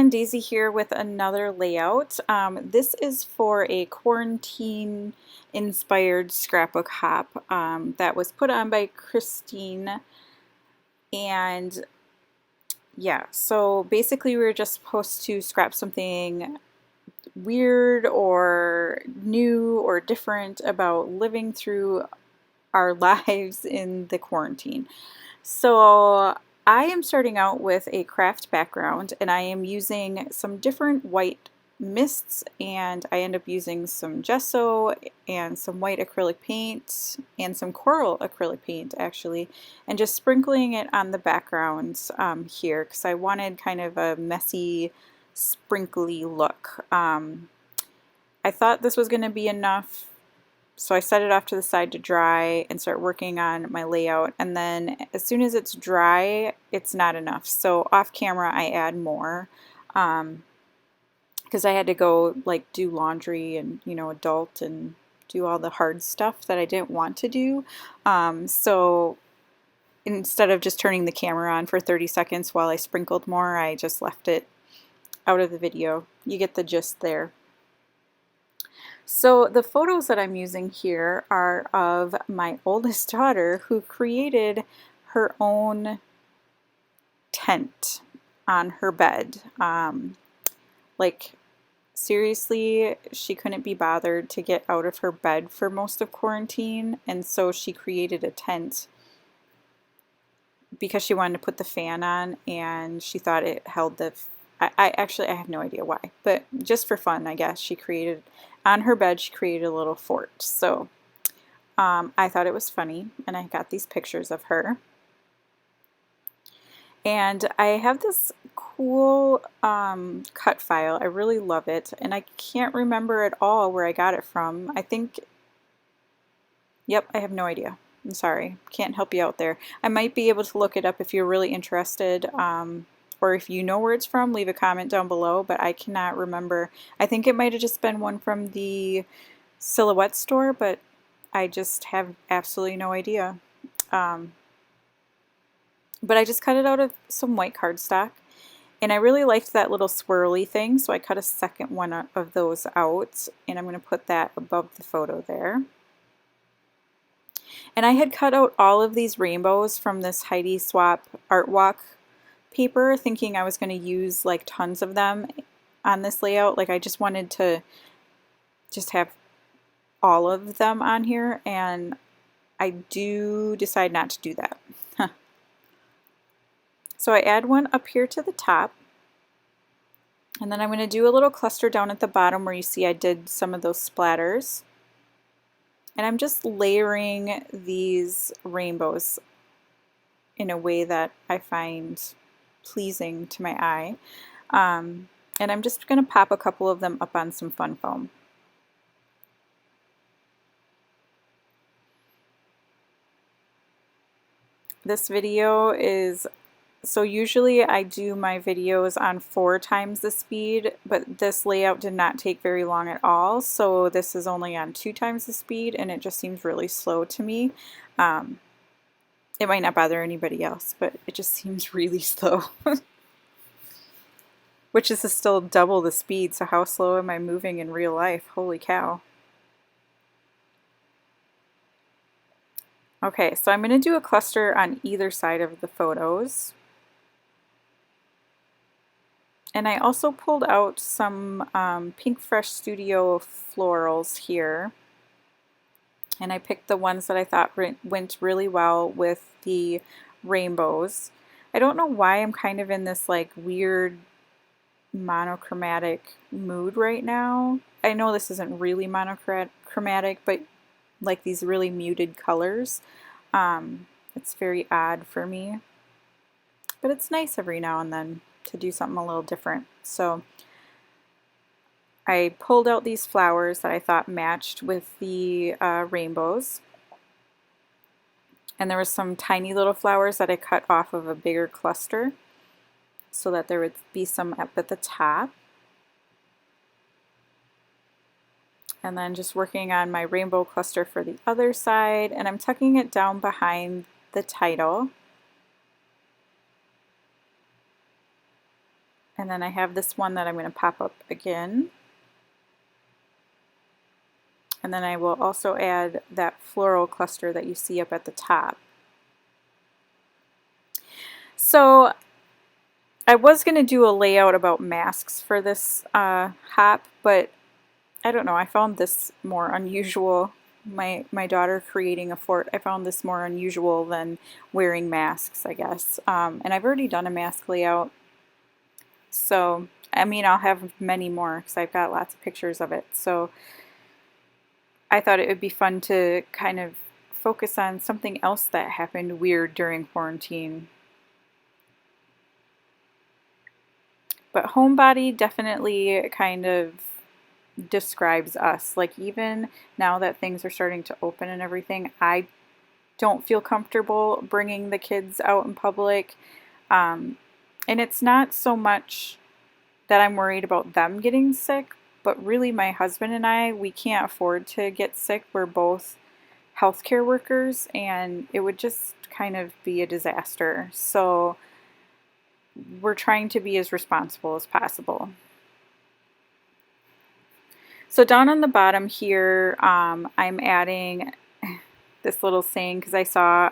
everyone, Daisy here with another layout. This is for a quarantine inspired scrapbook hop that was put on by Christine. And yeah, so basically we were just supposed to scrap something weird or new or different about living through our lives in the quarantine. So I am starting out with a craft background and I am using some different white mists, and I end up using some gesso and some white acrylic paint and some coral acrylic paint actually, and just sprinkling it on the background here because I wanted kind of a messy sprinkly look. I thought this was going to be enough, so I set it off to the side to dry and start working on my layout, and then as soon as it's dry, it's not enough. So off camera I add more because I had to go like do laundry and adult and do all the hard stuff that I didn't want to do. So instead of just turning the camera on for 30 seconds while I sprinkled more, I just left it out of the video. You get the gist there. So the photos that I'm using here are of my oldest daughter, who created her own tent on her bed. Like seriously, she couldn't be bothered to get out of her bed for most of quarantine, and so she created a tent because she wanted to put the fan on, and she thought it held the I have no idea why, but just for fun, I guess, she created, on her bed, she created a little fort. So I thought it was funny, and I got these pictures of her. And I have this cool cut file. I really love it, and I can't remember at all where I got it from. I think, yep, I have no idea. I'm sorry, can't help you out there. I might be able to look it up if you're really interested. Or if you know where it's from, leave a comment down below, but I cannot remember. I think it might have just been one from the Silhouette store, but I just have absolutely no idea. But I just cut it out of some white cardstock, and I really liked that little swirly thing, so I cut a second one of those out, and I'm going to put that above the photo there. And I had cut out all of these rainbows from this Heidi Swapp Art Walk paper, thinking I was going to use like tons of them on this layout. Like I just wanted to just have all of them on here, and I do decide not to do that. So I add one up here to the top, and then I'm going to do a little cluster down at the bottom where you see I did some of those splatters, and I'm just layering these rainbows in a way that I find pleasing to my eye, and I'm just going to pop a couple of them up on some fun foam. This video is, so usually I do my videos on 4 times the speed, but this layout did not take very long at all, so this is only on 2 times the speed, and it just seems really slow to me. It might not bother anybody else, but it just seems really slow. Which is still double the speed, so how slow am I moving in real life? Holy cow. Okay, so I'm going to do a cluster on either side of the photos. And I also pulled out some Pink Fresh Studio florals here. And I picked the ones that I thought went really well with the rainbows. I don't know why I'm kind of in this like weird monochromatic mood right now. I know this isn't really monochromatic, but like these really muted colors. It's very odd for me, but it's nice every now and then to do something a little different. So I pulled out these flowers that I thought matched with the rainbows, and there were some tiny little flowers that I cut off of a bigger cluster so that there would be some up at the top. And then just working on my rainbow cluster for the other side, and I'm tucking it down behind the title. And then I have this one that I'm going to pop up again. And then I will also add that floral cluster that you see up at the top. So I was going to do a layout about masks for this hop, but I don't know, I found this more unusual. My daughter creating a fort, I found this more unusual than wearing masks, I guess. And I've already done a mask layout, so I mean I'll have many more because I've got lots of pictures of it. So I thought it would be fun to kind of focus on something else that happened weird during quarantine. But homebody definitely kind of describes us. Like even now that things are starting to open and everything, I don't feel comfortable bringing the kids out in public. And it's not so much that I'm worried about them getting sick, but really my husband and I, we can't afford to get sick. We're both healthcare workers and it would just kind of be a disaster. So we're trying to be as responsible as possible. So down on the bottom here, I'm adding this little saying because I saw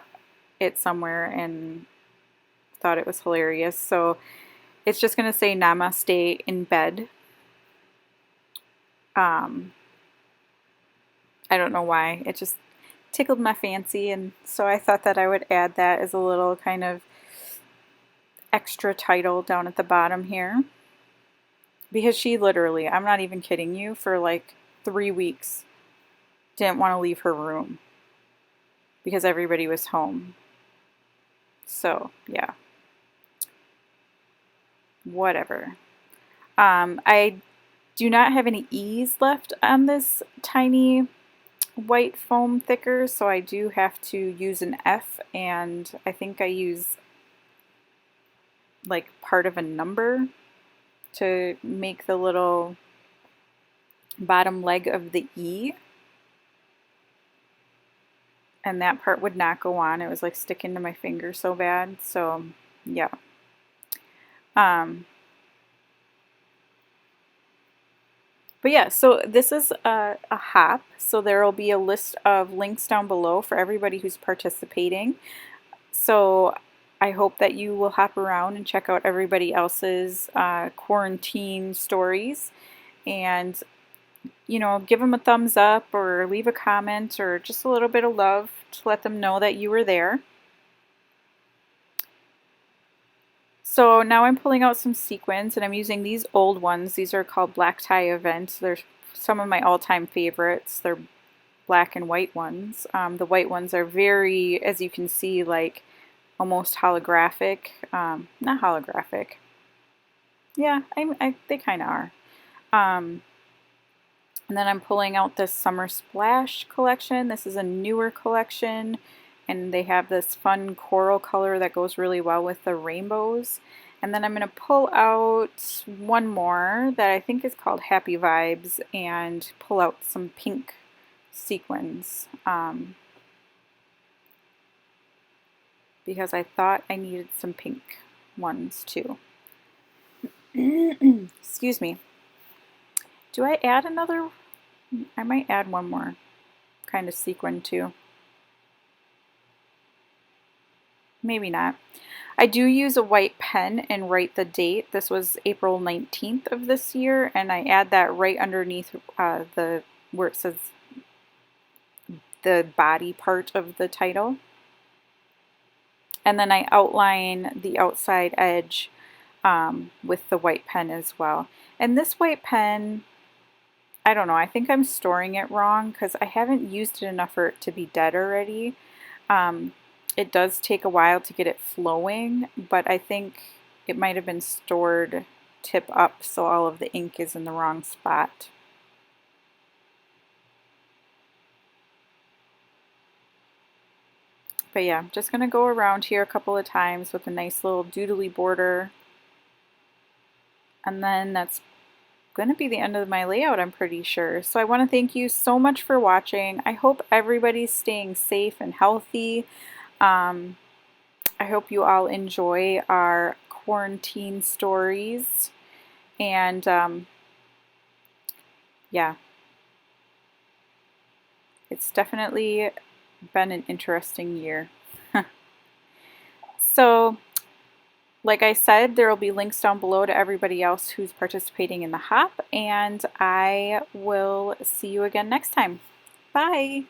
it somewhere and thought it was hilarious. So it's just going to say namaste in bed. I don't know why. It just tickled my fancy, and so I thought that I would add that as a little kind of extra title down at the bottom here. Because she literally, I'm not even kidding you, for like 3 weeks didn't want to leave her room because everybody was home. So, yeah. Whatever. I do not have any E's left on this tiny white foam thicker, so I do have to use an F, and I think I use like part of a number to make the little bottom leg of the E, and that part would not go on. It was like sticking to my finger so bad. So yeah. But yeah, so this is a hop, so there will be a list of links down below for everybody who's participating. So I hope that you will hop around and check out everybody else's quarantine stories, and you know, give them a thumbs up or leave a comment or just a little bit of love to let them know that you were there. So now I'm pulling out some sequins, and I'm using these old ones. These are called Black Tie Event. They're some of my all-time favorites. They're black and white ones. The white ones are very, as you can see, like almost holographic. Not holographic. Yeah, they kind of are. And then I'm pulling out this Summer Splash collection. This is a newer collection, and they have this fun coral color that goes really well with the rainbows. And then I'm going to pull out one more that I think is called Happy Vibes, and pull out some pink sequins because I thought I needed some pink ones too. Excuse me. Do I add another? I might add one more kind of sequin too. Maybe not. I do use a white pen and write the date. This was April 19th of this year, and I add that right underneath where it says the body part of the title. And then I outline the outside edge with the white pen as well. And this white pen, I don't know, I think I'm storing it wrong because I haven't used it enough for it to be dead already. It does take a while to get it flowing, but I think it might have been stored tip up so all of the ink is in the wrong spot. But yeah, I'm just going to go around here a couple of times with a nice little doodly border. And then that's going to be the end of my layout, I'm pretty sure. So I want to thank you so much for watching. I hope everybody's staying safe and healthy. I hope you all enjoy our quarantine stories. And yeah, it's definitely been an interesting year. So, like I said, there will be links down below to everybody else who's participating in the hop, and I will see you again next time. Bye!